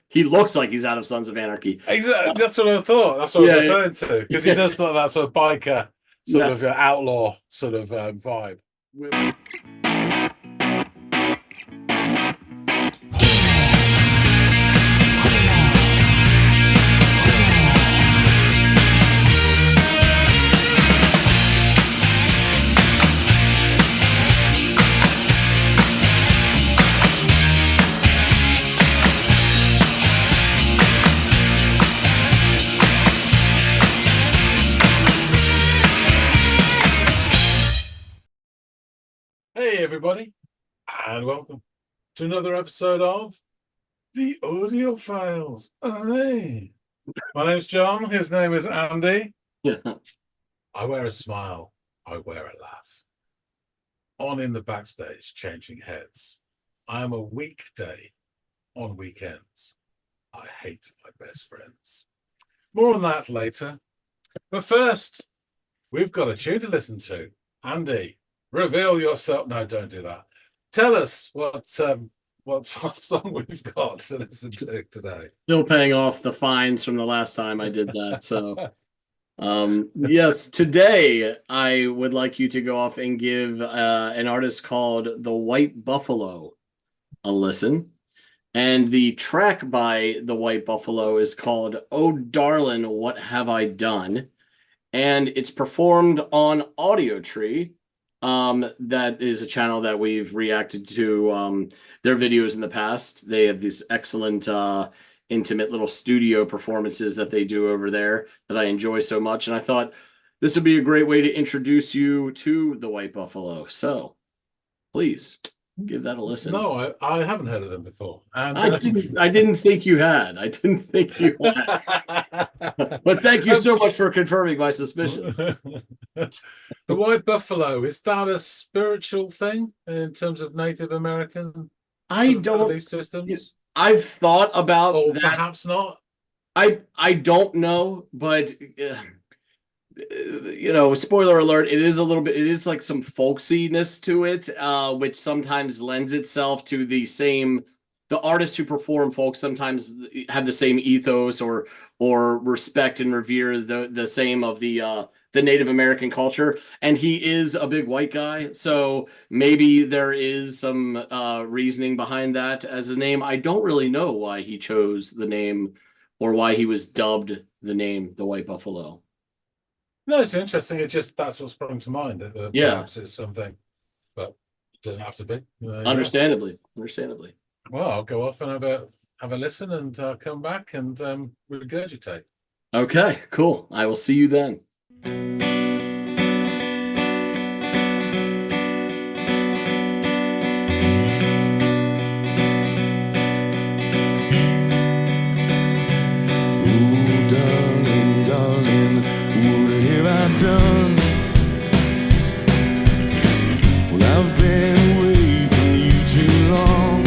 He looks like he's out of Sons of Anarchy. Exactly. That's what I thought. That's what I was Yeah, referring to because he yeah. does like that sort of biker, sort No. of outlaw sort of vibe. Hey, everybody, and welcome to another episode of the Audiophiles. Hey, my name's John. His name is Andy. Yeah. I wear a smile. I wear a laugh. On in the backstage, changing heads. I am a weekday on weekends. I hate my best friends. More on that later. But first, we've got a tune to listen to. Andy, reveal yourself. No, don't do that. Tell us what song we've got to listen to today. Still paying off the fines from the last time I did that. So, yes, today I would like you to go off and give an artist called The White Buffalo a listen. And the track by The White Buffalo is called Oh Darlin, What Have I Done? And it's performed on Audiotree. That is a channel that we've reacted to their videos in the past. They have these excellent intimate little studio performances that they do over there that I enjoy so much. And I thought this would be a great way to introduce you to the White Buffalo. So please give that a listen. No, I haven't heard of them before. And I didn't think you had. I didn't think you had. But thank you um, so much for confirming my suspicion. the white buffalo, is that a spiritual thing in terms of Native American I sort of don't. belief systems? I've thought about Or that. perhaps not? I don't know, but spoiler alert, it is a little bit. It is like some folksiness to it, which sometimes lends itself to the same. The artists who perform folk sometimes have the same ethos or respect and revere the same of the Native American culture. And he is a big white guy, so maybe there is some reasoning behind that as his name. I don't really know why he chose the name or why he was dubbed the name the White Buffalo. No, it's interesting. It just that's what sprung to mind. Yeah, Perhaps it's something, but it doesn't have to be. There you go. understandably. Well, I'll go off and have a listen and come back and regurgitate. Okay, cool. I will see you then. Oh, darling, darling, what have I done? Well, I've been away from you too long.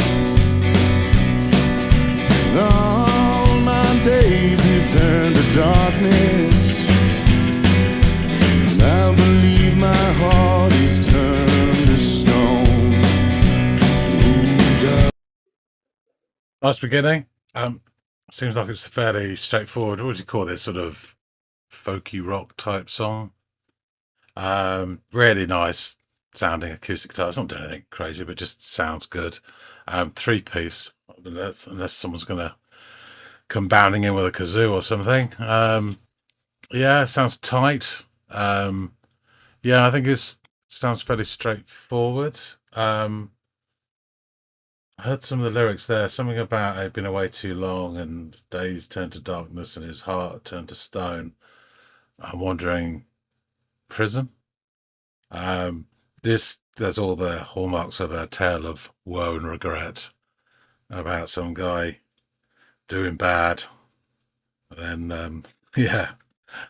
And all my days have turned to darkness. And I believe my heart is turned to stone. Oh, Nice beginning. Seems like it's fairly straightforward. What do you call this sort of folky rock type song? Really nice sounding acoustic guitar. It's not doing anything crazy, but just sounds good. Three piece, unless someone's gonna come bounding in with a kazoo or something. Yeah, sounds tight. Yeah, I think it sounds fairly straightforward. I heard some of the lyrics there, something about he'd been away too long and days turned to darkness and his heart turned to stone. I'm wondering, prison? Um, this there's all the hallmarks of a tale of woe and regret about some guy doing bad, and then yeah,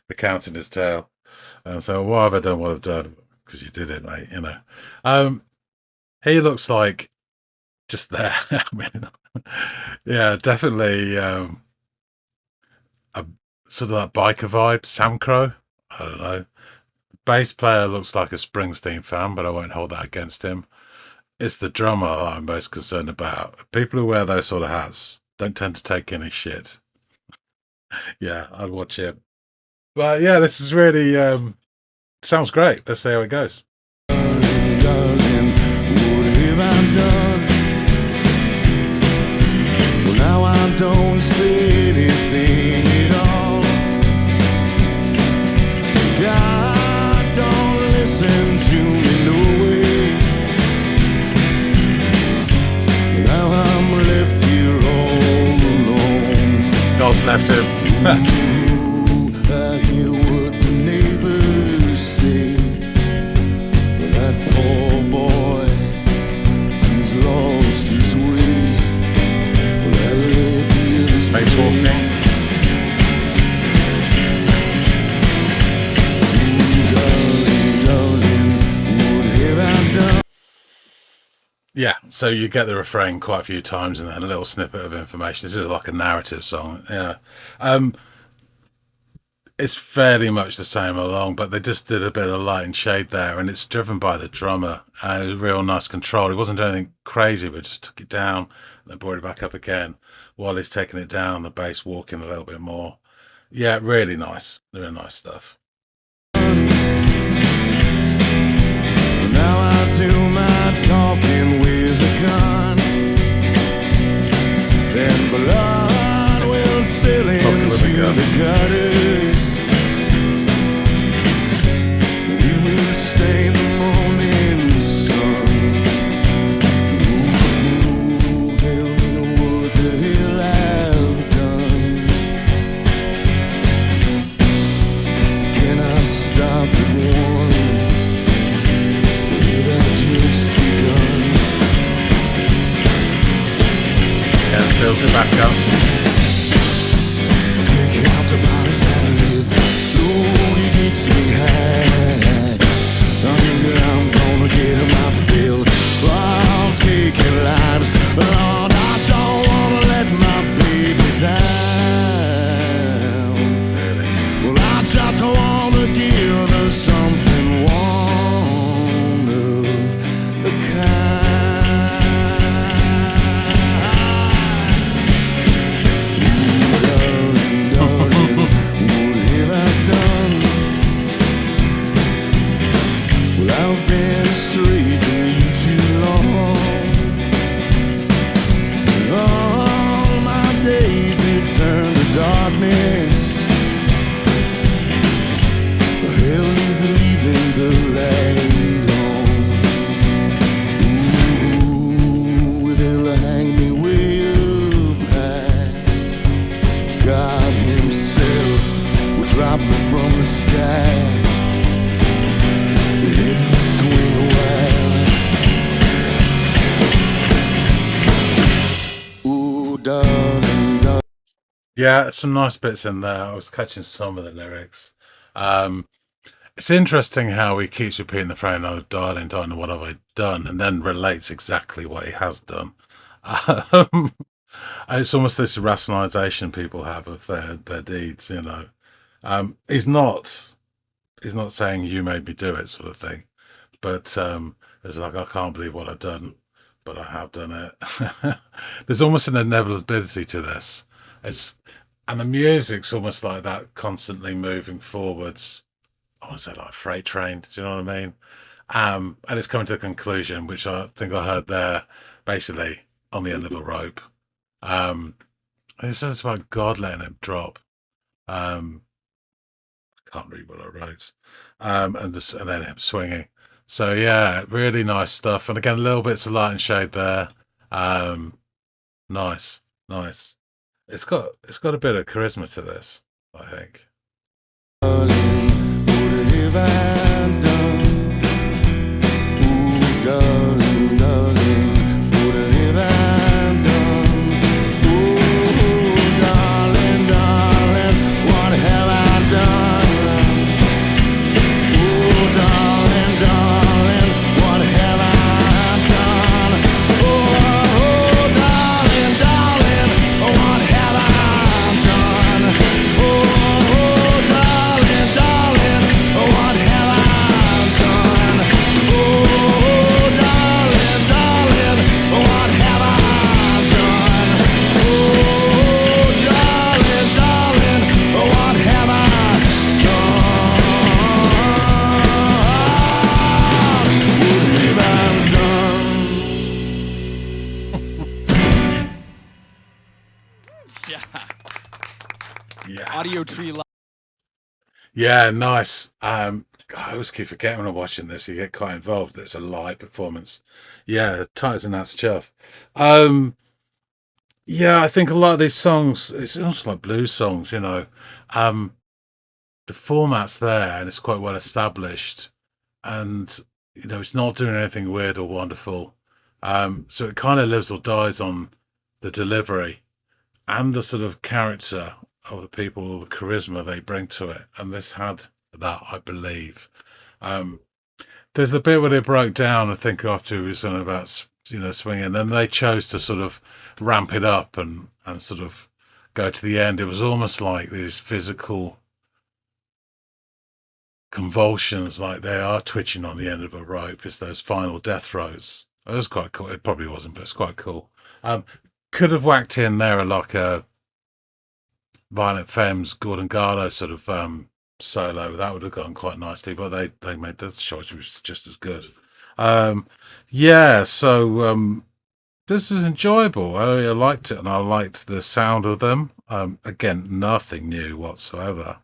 recounting his tale. And so, why have I done what I've done? Because you did it, mate. Um, he looks like just there. I mean, yeah, definitely a sort of that biker vibe. Sam Crow. I don't know. Bass player looks like a Springsteen fan, but I won't hold that against him. It's the drummer I'm most concerned about. People who wear those sort of hats don't tend to take any shit. Yeah, I'd watch it. But yeah, this is really sounds great. Let's see how it goes. Darling, what have I done? Well, now I don't say anything at all. God, don't listen to me, no way. Now I'm left here all alone. God's left him. Ooh, I hear what the neighbors say. That poor boy, he's lost his way. That lady is Space walking. Darling, darling, what have I done? Yeah, so you get the refrain quite a few times and then a little snippet of information. This is like a narrative song. Yeah. It's fairly much the same along, but they just did a bit of light and shade there, and it's driven by the drummer. It was real nice control. He wasn't doing anything crazy, but just took it down and then brought it back up again while he's taking it down, the bass walking a little bit more. Yeah, really nice. Really nice stuff. Now I do my talking with a gun, and blood will spill Talking with a into gun. the gutters. And it will stain the morning sun. Ooh, tell me what the hell I've done. Can I stop at one? Have I just begun? Yeah, it builds it back up. Taking out the bodies I live. Lord, it gets me high. I think that I'm gonna get my fill. I'll take your lives. Lord, I don't wanna let my baby down. Well, I just wanna give her something one of a kind. Darling, darling, what have I done? Well, I've been astray from you too long. And all my days have turned to darkness. Hell is leaving the light on. Ooh, will they hang me way up high? God himself will drop me from the sky. Let me swing a while. Ooh, darling, darling. Yeah, some nice bits in there. I was catching some of the lyrics. It's interesting how he keeps repeating the phrase, "Oh, darling, darling, what have I done?" and then relates exactly what he has done. And it's almost this rationalization people have of their deeds, you know. He's not saying you made me do it sort of thing, but it's like, I can't believe what I've done, but I have done it. There's almost an inevitability to this. And the music's almost like that, constantly moving forwards. I want to say like a freight train. Do you know what I mean? And it's coming to a conclusion, which I think I heard there, basically on the end of a rope. It's about God letting it drop. I can't read what I wrote. And then him swinging. So yeah, really nice stuff. And again, little bits of light and shade there. Nice. It's got a bit of charisma to this, I think. Darling, what have I done? Ooh, darling, darling, what have I done? Ooh, darling, darling, what have I done? Ooh, darling, darling, what have I done? Oh, darling, darling, what have I done? Oh, darling, darling, what have I Audiotree. Yeah, nice. I always keep forgetting when I'm watching this. You get quite involved. It's a live performance. Yeah, ties and that's chuff. Yeah, I think a lot of these songs, it's almost like blues songs, you know. Um, the format's there and it's quite well established, and you know, it's not doing anything weird or wonderful. So it kind of lives or dies on the delivery and the sort of character of the people or the charisma they bring to it. And this had that, I believe. Um, there's the bit where they broke down, I think, after it was something about, you know, swinging. Then they chose to sort of ramp it up and sort of go to the end. It was almost like these physical convulsions, like they are twitching on the end of a rope. It's those final death throes. It was quite cool. It probably wasn't, but it's quite cool. Could have whacked in there like a Violent Femmes, Gordon Garlow sort of solo. That would have gone quite nicely, but they made the choice, which was just as good. Yeah, so this is enjoyable. I liked it, and I liked the sound of them. Again, nothing new whatsoever,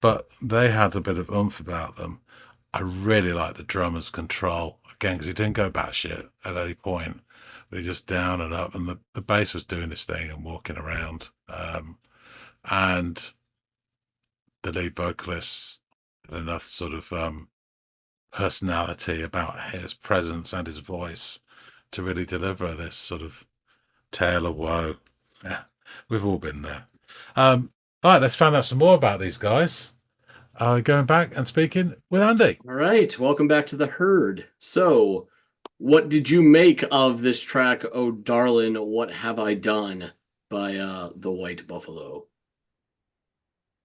but they had a bit of oomph about them. I really like the drummer's control again, because he didn't go batshit at any point, but he just down and up, and the bass was doing this thing and walking around. And the lead vocalist had enough sort of personality about his presence and his voice to really deliver this sort of tale of woe. Yeah, we've all been there. All right, let's find out some more about these guys. Going back and speaking with Andy. All right, welcome back to the herd. So, what did you make of this track, "Oh Darlin, What Have I Done" by the White Buffalo?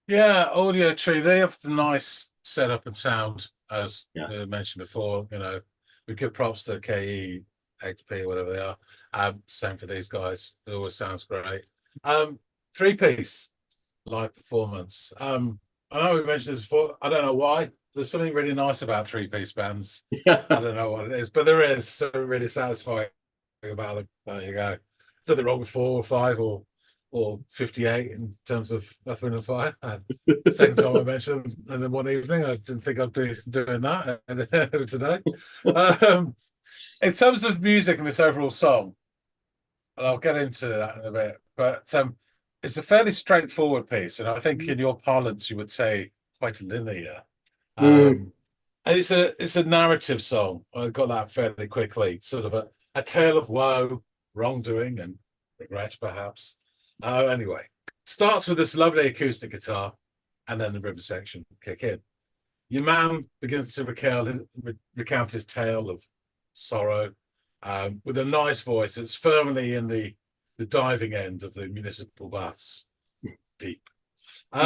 Yeah, Audiotree, they have the nice setup and sound, as Yeah. mentioned before. You know, we give props to KE, XP, whatever they are. Same for these guys. It always sounds great. Three-piece live performance. I know we mentioned this before. I don't know why. There's something really nice about three-piece bands. Yeah. I don't know what it is, but there is something really satisfying about them. There you go. There's nothing wrong with 4 or 5 or 58 in terms of Earth, Wind and Fire. Second time I mentioned them, and then one evening I didn't think I'd be doing that today. In terms of music and this overall song, and I'll get into that in a bit, but it's a fairly straightforward piece, and I think in your parlance you would say quite linear. And it's a narrative song. I got that fairly quickly, sort of a tale of woe, wrongdoing, and regret, perhaps. Anyway, starts with this lovely acoustic guitar, and then the river section kick in. Your man begins to recount his tale of sorrow, with a nice voice that's firmly in the diving end of the municipal baths, deep. He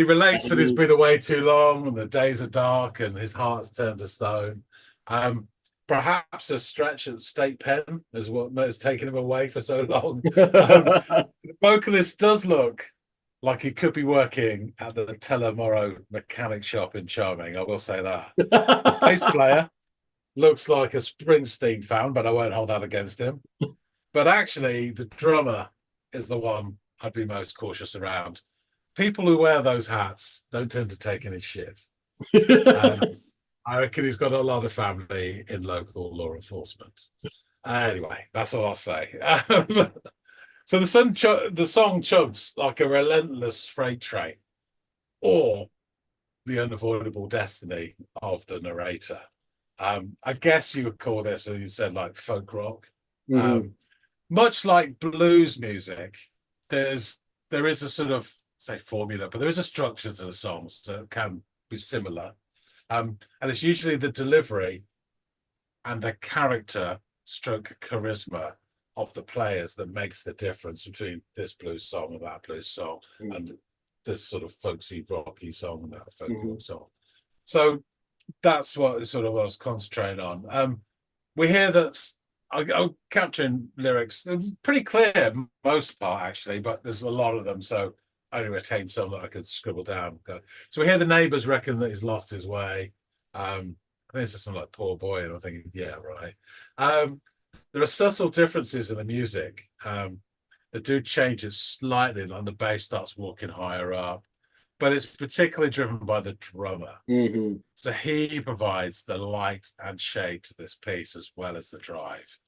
relates that he's been away too long and the days are dark and his heart's turned to stone. Perhaps a stretch at state pen is what has taken him away for so long. The vocalist does look like he could be working at the Telemorrow mechanic shop in Charming, I will say that. The bass player looks like a Springsteen fan, but I won't hold that against him. But actually, the drummer is the one I'd be most cautious around. People who wear those hats don't tend to take any shit. And I reckon he's got a lot of family in local law enforcement. Anyway, that's all I'll say. So the song chugs like a relentless freight train, or the unavoidable destiny of the narrator. I guess you would call this, as you said, like folk rock. Much like blues music, there is a sort of, say, formula, but there is a structure to the songs that can be similar. And it's usually the delivery and the character stroke charisma of the players that makes the difference between this blues song and that blues song, and this sort of folksy rocky song and that folk rock song. So that's what sort of I was concentrating on. We hear that I'm capturing lyrics. They're pretty clear, most part actually, but there's a lot of them, so I only retained some that I could scribble down. So we hear the neighbours reckon that he's lost his way. I think it's just something like "poor boy," and I'm thinking, yeah, right. There are subtle differences in the music. They do change it slightly, like the bass starts walking higher up, but it's particularly driven by the drummer. Mm-hmm. So he provides the light and shade to this piece as well as the drive.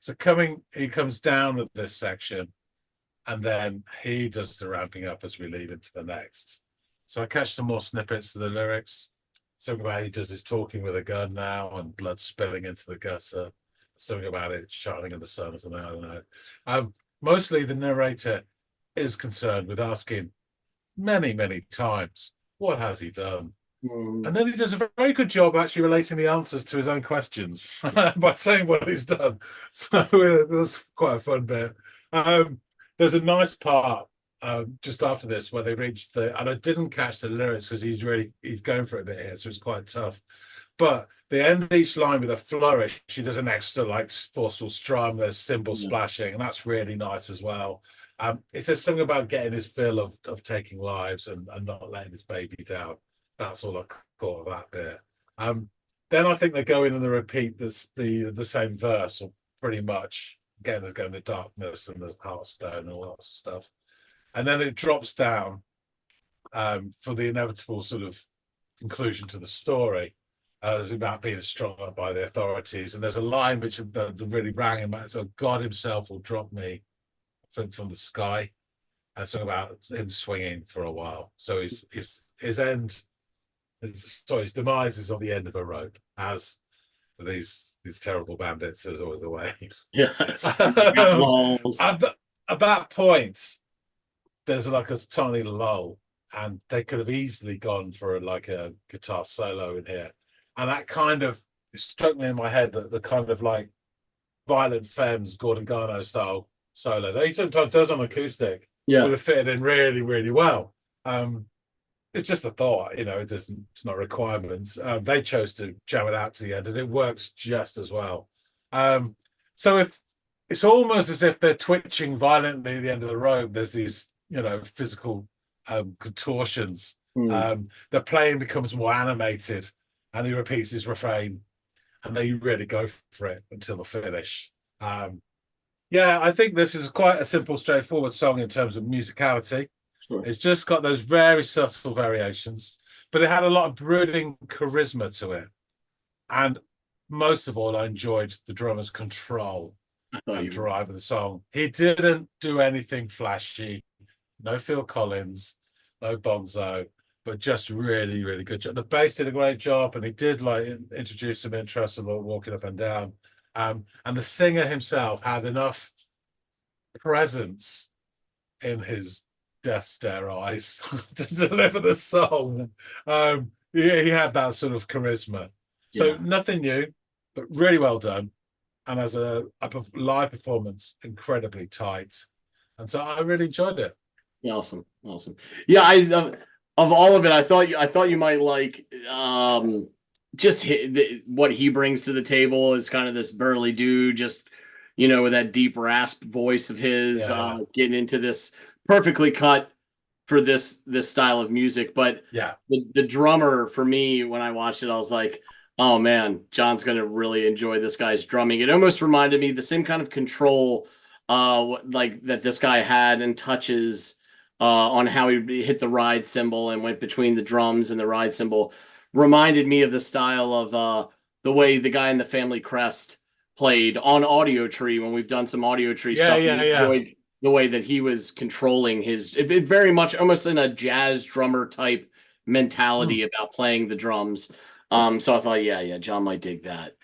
So he comes down at this section, and then he does the ramping up as we lead into the next. So I catch some more snippets of the lyrics. Something about he does his talking with a gun now and blood spilling into the gutter. Something about it shining in the sun or something, I don't know. Mostly the narrator is concerned with asking many, many times, what has he done? Mm-hmm. And then he does a very good job actually relating the answers to his own questions by saying what he's done. So that's quite a fun bit. There's a nice part just after this where they reach and I didn't catch the lyrics because he's going for it a bit here, so it's quite tough. But they end each line with a flourish. She does an extra like forceful strum. There's cymbal splashing, and that's really nice as well. It says something about getting his fill of taking lives and not letting his baby down. That's all I caught of that bit. Then I think they go in and they repeat the same verse, or pretty much. Again, they're going the darkness and the heartstone and all that sort of stuff. And then it drops down for the inevitable sort of conclusion to the story. It's about being strung up by the authorities. And there's a line which really rang him. So God himself will drop me from the sky. And something about him swinging for a while. So his end, his demise is on the end of a rope, as these terrible bandits is always the way. Yes. At that point, there's like a tiny lull, and they could have easily gone for like a guitar solo in here, and that kind of struck me in my head that the kind of like Violent Femmes Gordon Garno style solo that he sometimes does on acoustic would have fitted in really, really well. It's just a thought, it's not requirements. They chose to jam it out to the end, and it works just as well. So if it's almost as if they're twitching violently at the end of the rope, there's these, physical contortions. The playing becomes more animated, and he repeats his refrain, and they really go for it until the finish. I think this is quite a simple, straightforward song in terms of musicality. Sure. It's just got those very subtle variations, but it had a lot of brooding charisma to it. And most of all, I enjoyed the drummer's control and drive of the song. He didn't do anything flashy, no Phil Collins, no Bonzo, but just really, really good job. The bass did a great job, and he did like introduce some interest about walking up and down. And the singer himself had enough presence in his death stare eyes to deliver the song. He had that sort of charisma. So nothing new, but really well done. And as a live performance, incredibly tight. And so I really enjoyed it. Awesome. Yeah, I of all of it, I thought you might like just what he brings to the table is kind of this burly dude, just with that deep rasp voice of his, getting into this perfectly cut for this style of music. But the drummer, for me, when I watched it, I was like, oh man, John's gonna really enjoy this guy's drumming. It almost reminded me the same kind of control like that this guy had and touches on how he hit the ride cymbal and went between the drums and the ride cymbal. Reminded me of the style of the way the guy in the Family Crest played on Audiotree when we've done some Audiotree stuff. Enjoyed the way that he was controlling his, it very much almost in a jazz drummer type mentality about playing the drums. So I thought, John might dig that.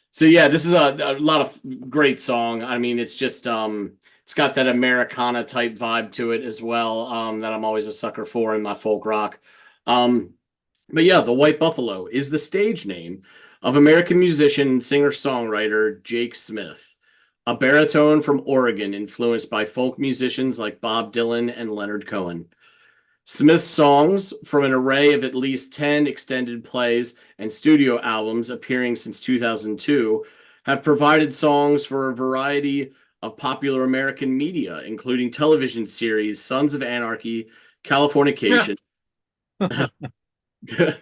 So this is a lot of great song. I mean, it's just it's got that Americana type vibe to it as well, that I'm always a sucker for in my folk rock. But The White Buffalo is the stage name of American musician, singer-songwriter Jake Smith, a baritone from Oregon influenced by folk musicians like Bob Dylan and Leonard Cohen. Smith's songs, from an array of at least 10 extended plays and studio albums appearing since 2002, have provided songs for a variety of popular American media, including television series Sons of Anarchy, Californication.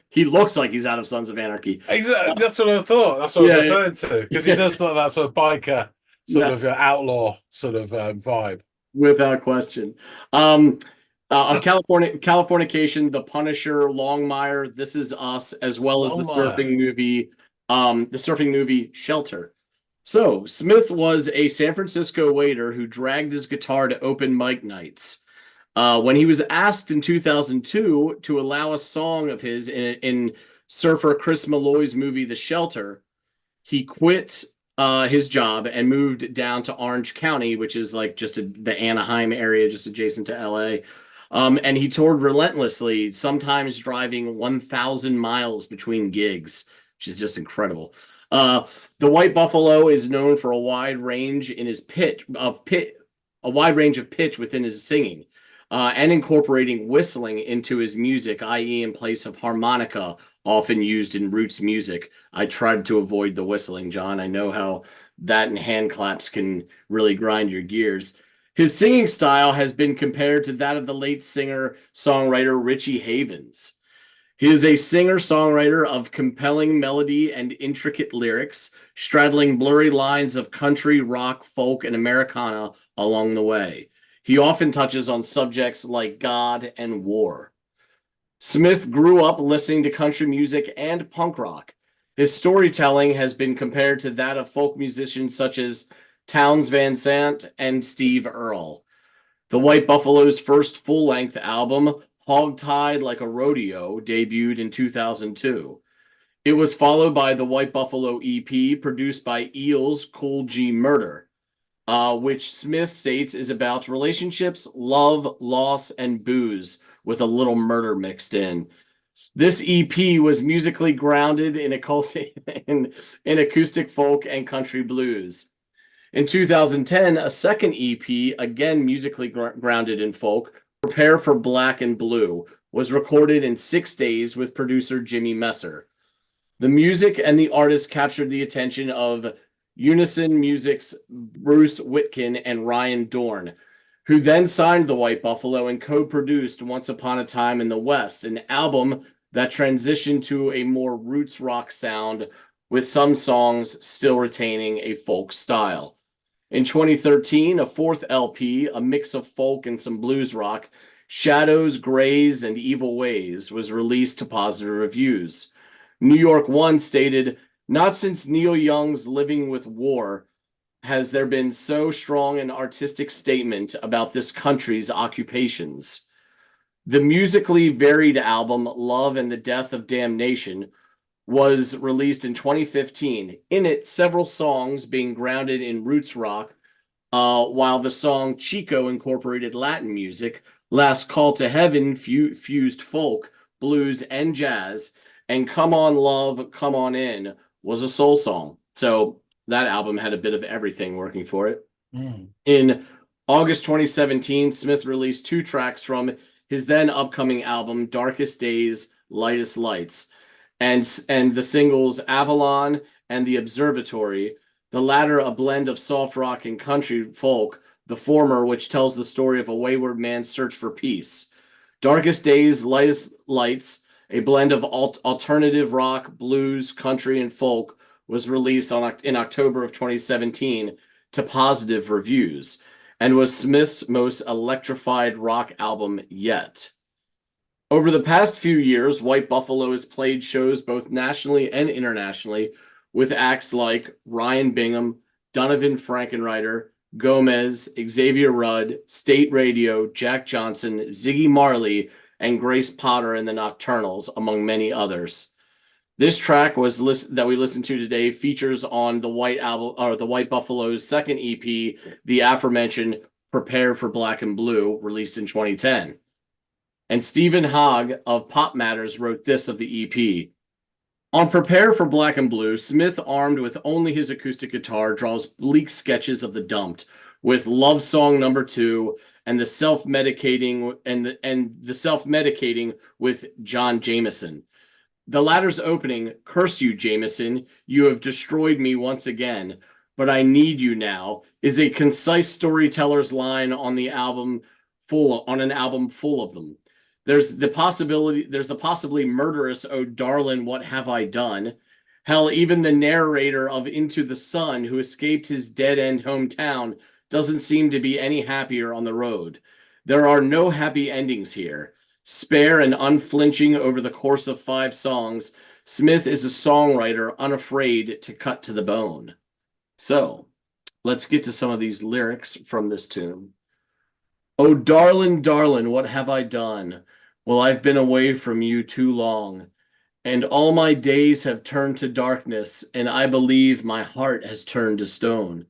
He looks like he's out of Sons of Anarchy. Exactly. That's what I thought. That's what I was referring to. Because he does like that sort of biker, sort of outlaw sort of vibe. Without question. Californication, The Punisher, Longmire, This Is Us, as well as Longmire. the surfing movie Shelter. So Smith was a San Francisco waiter who dragged his guitar to open mic nights. When he was asked in 2002 to allow a song of his in surfer Chris Malloy's movie The Shelter, he quit his job and moved down to Orange County, which is like the Anaheim area, just adjacent to LA. And he toured relentlessly, sometimes driving 1,000 miles between gigs, which is just incredible. The White Buffalo is known for a wide range in his a wide range of pitch within his singing, and incorporating whistling into his music, i.e., in place of harmonica, often used in roots music. I tried to avoid the whistling, John. I know how that and hand claps can really grind your gears. His singing style has been compared to that of the late singer-songwriter Richie Havens. He is a singer-songwriter of compelling melody and intricate lyrics, straddling blurry lines of country, rock, folk, and Americana along the way. He often touches on subjects like God and war. Smith grew up listening to country music and punk rock. His storytelling has been compared to that of folk musicians such as Townes Van Sant and Steve Earle. The White Buffalo's first full-length album, Hogtied Like a Rodeo, debuted in 2002. It was followed by the White Buffalo EP, produced by Eels' Cool G Murder, which Smith states is about relationships, love, loss, and booze, with a little murder mixed in. This EP was musically grounded in acoustic folk and country blues. In 2010, a second EP, again musically grounded in folk, Prepare for Black and Blue, was recorded in 6 days with producer Jimmy Messer. The music and the artist captured the attention of Unison Music's Bruce Whitkin and Ryan Dorn, who then signed the White Buffalo and co-produced Once Upon a Time in the West, an album that transitioned to a more roots rock sound, with some songs still retaining a folk style. In 2013, a fourth LP, a mix of folk and some blues rock, Shadows, Grays, and Evil Ways, was released to positive reviews. New York One stated, "Not since Neil Young's Living with War has there been so strong an artistic statement about this country's occupations." The musically varied album, Love and the Death of Damnation, was released in 2015. In it, several songs being grounded in roots rock, while the song Chico incorporated Latin music, Last Call to Heaven fused folk, blues, and jazz, and Come On Love, Come On In was a soul song. So that album had a bit of everything working for it. In August 2017, Smith released 2 tracks from his then upcoming album, Darkest Days, Lightest Lights, and the singles Avalon and The Observatory, the latter a blend of soft rock and country folk, the former which tells the story of a wayward man's search for peace. Darkest Days, Lightest Lights, a blend of alternative rock, blues, country, and folk, was released in October of 2017 to positive reviews, and was Smith's most electrified rock album yet. Over the past few years, White Buffalo has played shows both nationally and internationally with acts like Ryan Bingham, Donovan Frankenreiter, Gomez, Xavier Rudd, State Radio, Jack Johnson, Ziggy Marley, and Grace Potter and the Nocturnals, among many others. This track that we listened to today features on the White Buffalo's second EP, the aforementioned Prepare for Black and Blue, released in 2010. And Stephen Hogg of Pop Matters wrote this of the EP. On Prepare for Black and Blue, Smith, armed with only his acoustic guitar, draws bleak sketches of the dumped, with Love Song Number 2 and the self-medicating with John Jameson. The latter's opening, Curse You, Jameson, you have destroyed me once again, but I need you now, is a concise storyteller's line on an album full of them. There's the possibly murderous "Oh Darlin, what have I done?" Hell, even the narrator of Into the Sun, who escaped his dead-end hometown, doesn't seem to be any happier on the road. There are no happy endings here. Spare and unflinching over the course of 5 songs, Smith is a songwriter unafraid to cut to the bone. So, let's get to some of these lyrics from this tune. Oh, darlin', darlin', what have I done? Well, I've been away from you too long, and all my days have turned to darkness, and I believe my heart has turned to stone.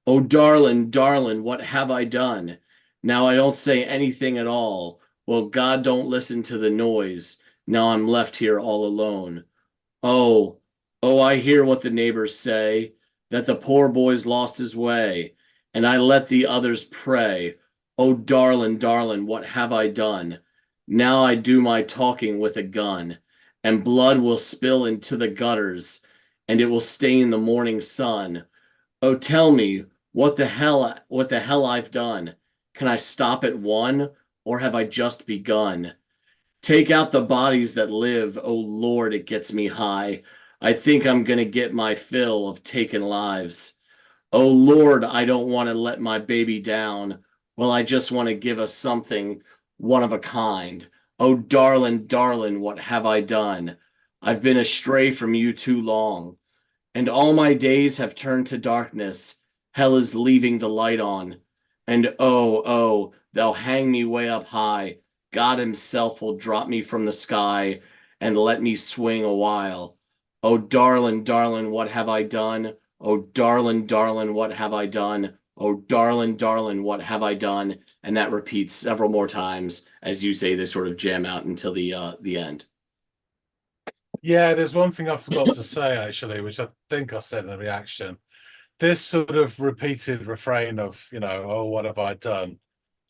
Oh, darlin', darlin', what have I done? Now I don't say anything at all. Well, God don't listen to the noise. Now I'm left here all alone. Oh, oh, I hear what the neighbors say, that the poor boy's lost his way, and I let the others pray. Oh, darlin', darlin', what have I done? Now I do my talking with a gun, and blood will spill into the gutters, and it will stain the morning sun. Oh, tell me, what the hell I've done? Can I stop at one, or have I just begun? Take out the bodies that live. Oh Lord, it gets me high. I think I'm gonna get my fill of taken lives. Oh Lord, I don't want to let my baby down. Well, I just want to give us something one of a kind. Oh darlin', darlin', what have I done? I've been astray from you too long, and all my days have turned to darkness. Hell is leaving the light on. And oh, oh, they'll hang me way up high. God himself will drop me from the sky and let me swing a while. Oh, darlin', darlin', what have I done? Oh, darlin', darlin', what have I done? Oh, darlin', darlin', what have I done? And that repeats several more times as you say they sort of jam out until the end. Yeah, there's one thing I forgot to say actually, which I think I said in the reaction. This sort of repeated refrain of, oh, what have I done?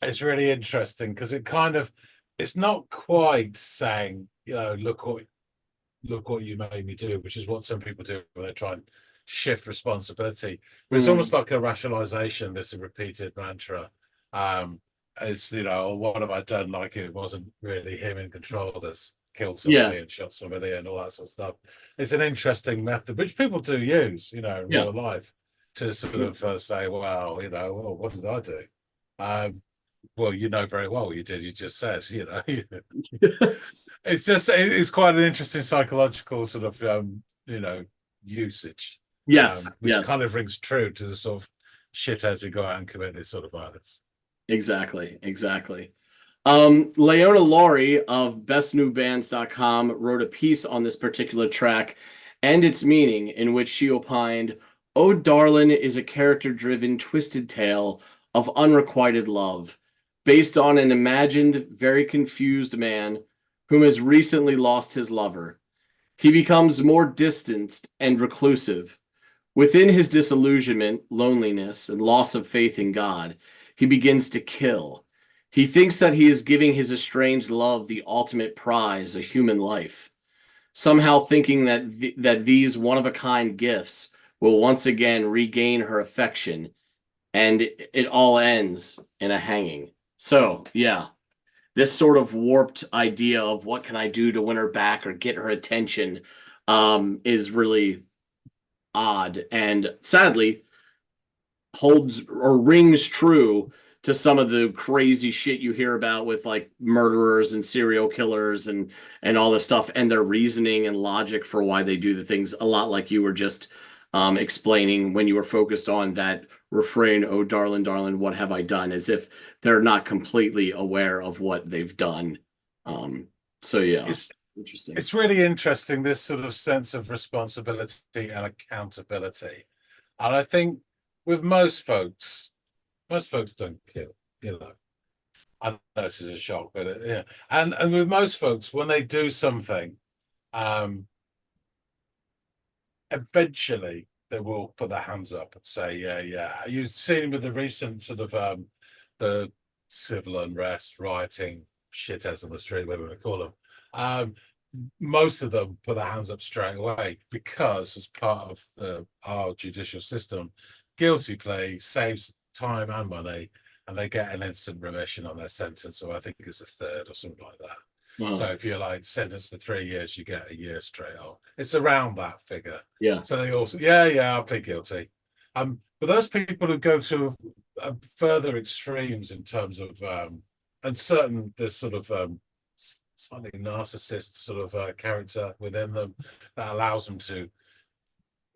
It's really interesting because it's not quite saying, look what you made me do, which is what some people do when they try and shift responsibility. But it's almost like a rationalization. This repeated mantra. It's oh, what have I done? Like it wasn't really him in control that's killed somebody and shot somebody and all that sort of stuff. It's an interesting method which people do use, in real life to sort of say, well, well, what did I do? Well, very well what you did. You just said, it's quite an interesting psychological sort of usage. Which kind of rings true to the sort of shitheads who go out and commit this sort of violence. Exactly. Leona Laurie of bestnewbands.com wrote a piece on this particular track and its meaning, in which she opined, "Oh, Darlin' is a character-driven, twisted tale of unrequited love, based on an imagined, very confused man whom has recently lost his lover. He becomes more distanced and reclusive. Within his disillusionment, loneliness, and loss of faith in God, he begins to kill. He thinks that he is giving his estranged love the ultimate prize, a human life, somehow thinking that these one-of-a-kind gifts will once again regain her affection, and it all ends in a hanging." So, yeah, this sort of warped idea of what can I do to win her back or get her attention is really odd and sadly holds or rings true to some of the crazy shit you hear about with like murderers and serial killers and all this stuff, and their reasoning and logic for why they do the things, a lot like you were just explaining when you were focused on that refrain, "Oh darlin', darlin', what have I done?" as if they're not completely aware of what they've done. So yeah, it's interesting. It's really interesting, this sort of sense of responsibility and accountability. And I think with most folks don't kill, I know this is a shock, but yeah. And with most folks, when they do something, eventually they will put their hands up and say, yeah. You've seen with the recent sort of the civil unrest, rioting, shitheads on the street, whatever we call them. Most of them put their hands up straight away because, as part of our judicial system, guilty plea saves time and money, and they get an instant remission on their sentence. So I think it's a third or something like that. So if you're like sentenced to 3 years, you get a year straight off. It's around that figure. Yeah. So they also, I'll plead guilty. But those people who go to further extremes in terms of and certain there's sort of slightly narcissist sort of character within them that allows them to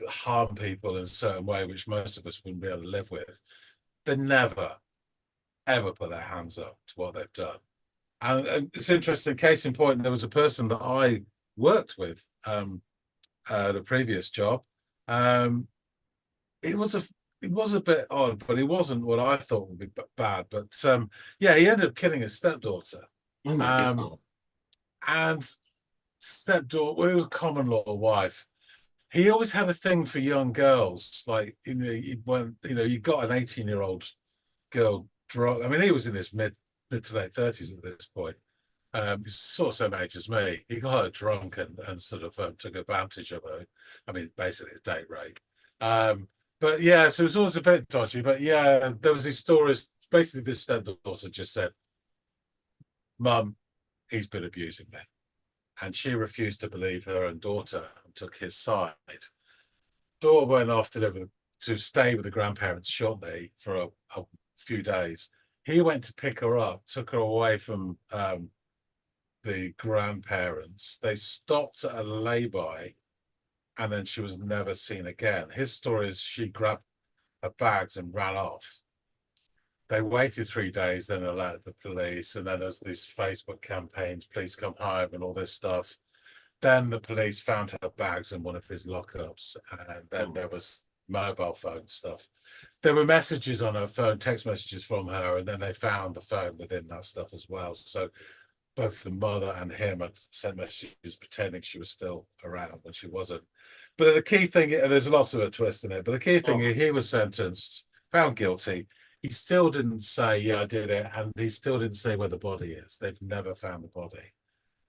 harm people in a certain way, which most of us wouldn't be able to live with. They never ever put their hands up to what they've done. And it's interesting, case in point, there was a person that I worked with at a previous job. It was a bit odd, but it wasn't what I thought would be bad. But yeah, he ended up killing his stepdaughter. Oh my God. And stepdaughter, well, it was a common law wife. He always had a thing for young girls. Like, when you got an 18-year-old girl drunk. I mean, he was in his mid to late 30s at this point. He's sort of same age as me. He got her drunk and sort of took advantage of her. I mean, basically, it's date rape. But yeah, so it was always a bit dodgy. But yeah, there was these stories. Basically, this stepdaughter just said, "Mum, he's been abusing me," and she refused to believe her own daughter and took his side. Daughter went off to stay with the grandparents shortly for a few days. He went to pick her up, took her away from the grandparents. They stopped at a lay-by, and then she was never seen again. His story is she grabbed her bags and ran off. They waited 3 days, then alerted the police, and then there's these Facebook campaigns, "Please come home," and all this stuff. Then the police found her bags in one of his lockups, and then there was mobile phone stuff. There were messages on her phone, text messages from her, and then they found the phone within that stuff as well. So both the mother and him had sent messages pretending she was still around when she wasn't. But the key thing, and there's lots of a twist in it, but the key thing is he was sentenced, found guilty. He still didn't say, "Yeah, I did it," and he still didn't say where the body is. They've never found the body.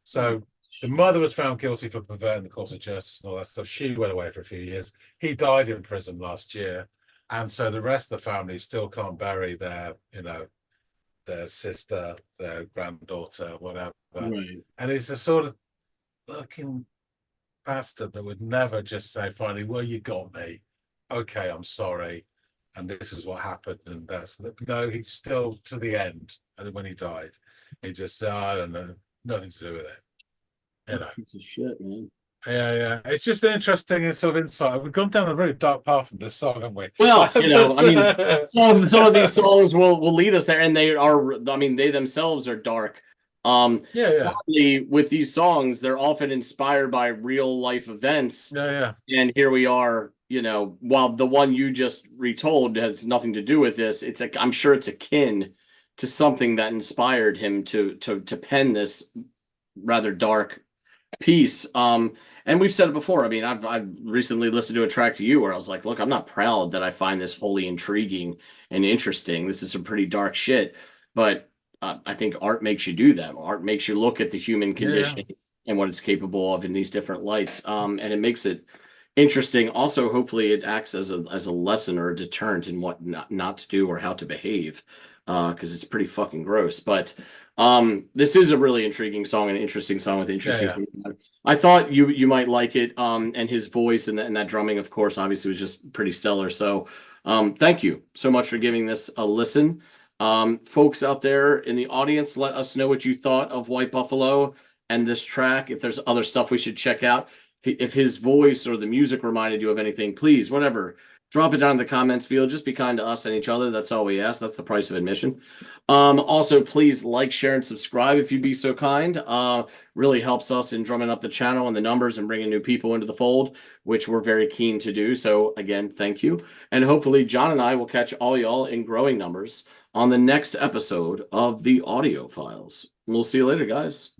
So the mother was found guilty for perverting the course of justice and all that stuff. She went away for a few years. He died in prison last year. And so the rest of the family still can't bury their sister, their granddaughter, whatever. Right. And it's a sort of fucking bastard that would never just say, finally, "Well, you got me. Okay, I'm sorry. And this is what happened." And no, he's still to the end. And when he died, he just, I don't know, nothing to do with it. Piece of shit, man. Yeah. It's just an interesting sort of insight. We've gone down a very dark path with this song, haven't we? Well, I mean, some of these songs will lead us there, and they are. I mean, they themselves are dark. Yeah. Sadly, with these songs, they're often inspired by real life events. Yeah. And here we are. While the one you just retold has nothing to do with this, I'm sure it's akin to something that inspired him to pen this rather dark piece. And we've said it before. I mean, I've recently listened to a track to you where I was like, look, I'm not proud that I find this wholly intriguing and interesting. This is some pretty dark shit, but I think art makes you do that. Art makes you look at the human condition and what it's capable of in these different lights, and it makes it interesting. Also, hopefully, it acts as a lesson or a deterrent in what not to do or how to behave, because it's pretty fucking gross. But this is a really intriguing song, an interesting song with interesting. I thought you might like it, and his voice and that drumming, of course, obviously was just pretty stellar. So, thank you so much for giving this a listen. Folks out there in the audience, let us know what you thought of White Buffalo and this track. If there's other stuff we should check out, if his voice or the music reminded you of anything, please, whatever, drop it down in the comments field. Just be kind to us and each other. That's all we ask. That's the price of admission. Also, please like, share, and subscribe if you'd be so kind. Really helps us in drumming up the channel and the numbers and bringing new people into the fold, which we're very keen to do. So again, thank you. And hopefully John and I will catch all y'all in growing numbers on the next episode of the Audiophiles. We'll see you later, guys.